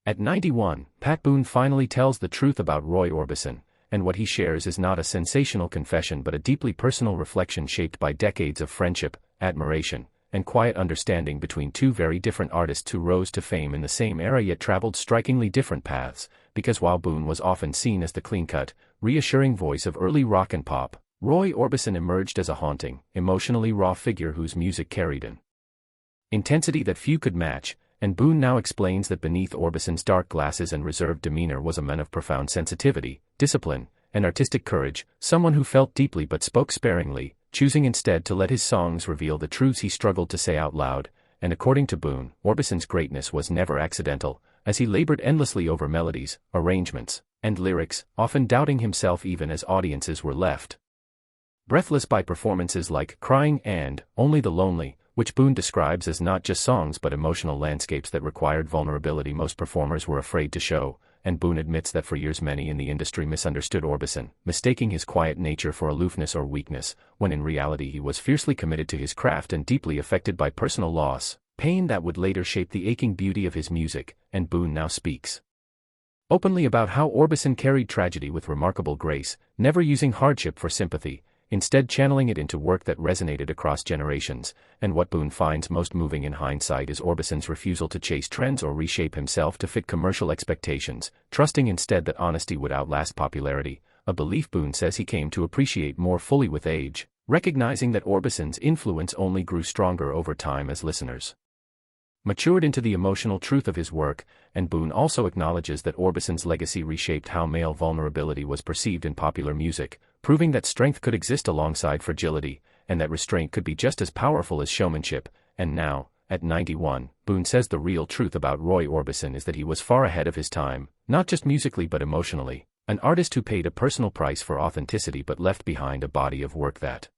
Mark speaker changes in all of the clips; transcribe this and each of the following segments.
Speaker 1: At 91, Pat Boone finally tells the truth about Roy Orbison, and what he shares is not a sensational confession but a deeply personal reflection shaped by decades of friendship, admiration, and quiet understanding between two very different artists who rose to fame in the same era yet traveled strikingly different paths, because while Boone was often seen as the clean-cut, reassuring voice of early rock and pop, Roy Orbison emerged as a haunting, emotionally raw figure whose music carried an intensity that few could match, and Boone now explains that beneath Orbison's dark glasses and reserved demeanor was a man of profound sensitivity, discipline, and artistic courage, someone who felt deeply but spoke sparingly, choosing instead to let his songs reveal the truths he struggled to say out loud. And according to Boone, Orbison's greatness was never accidental, as he labored endlessly over melodies, arrangements, and lyrics, often doubting himself even as audiences were left breathless by performances like Crying and Only the Lonely, which Boone describes as not just songs but emotional landscapes that required vulnerability most performers were afraid to show, and Boone admits that for years many in the industry misunderstood Orbison, mistaking his quiet nature for aloofness or weakness, when in reality he was fiercely committed to his craft and deeply affected by personal loss, pain that would later shape the aching beauty of his music, and Boone now speaks openly about how Orbison carried tragedy with remarkable grace, never using hardship for sympathy, instead channeling it into work that resonated across generations. And what Boone finds most moving in hindsight is Orbison's refusal to chase trends or reshape himself to fit commercial expectations, trusting instead that honesty would outlast popularity, a belief Boone says he came to appreciate more fully with age, recognizing that Orbison's influence only grew stronger over time as listeners matured into the emotional truth of his work. And Boone also acknowledges that Orbison's legacy reshaped how male vulnerability was perceived in popular music, proving that strength could exist alongside fragility, and that restraint could be just as powerful as showmanship. And now, at 91, Boone says the real truth about Roy Orbison is that he was far ahead of his time, not just musically but emotionally, an artist who paid a personal price for authenticity but left behind a body of work that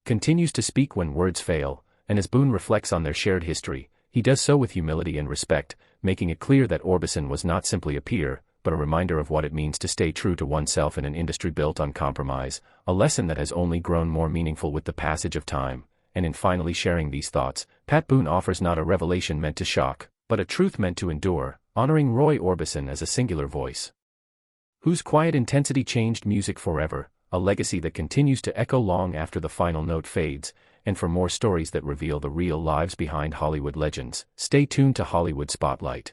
Speaker 1: continues to speak when words fail. And as Boone reflects on their shared history, he does so with humility and respect, making it clear that Orbison was not simply a peer, but a reminder of what it means to stay true to oneself in an industry built on compromise, a lesson that has only grown more meaningful with the passage of time. And in finally sharing these thoughts, Pat Boone offers not a revelation meant to shock, but a truth meant to endure, honoring Roy Orbison as a singular voice whose quiet intensity changed music forever, a legacy that continues to echo long after the final note fades. And for more stories that reveal the real lives behind Hollywood legends, stay tuned to Hollywood Spotlight.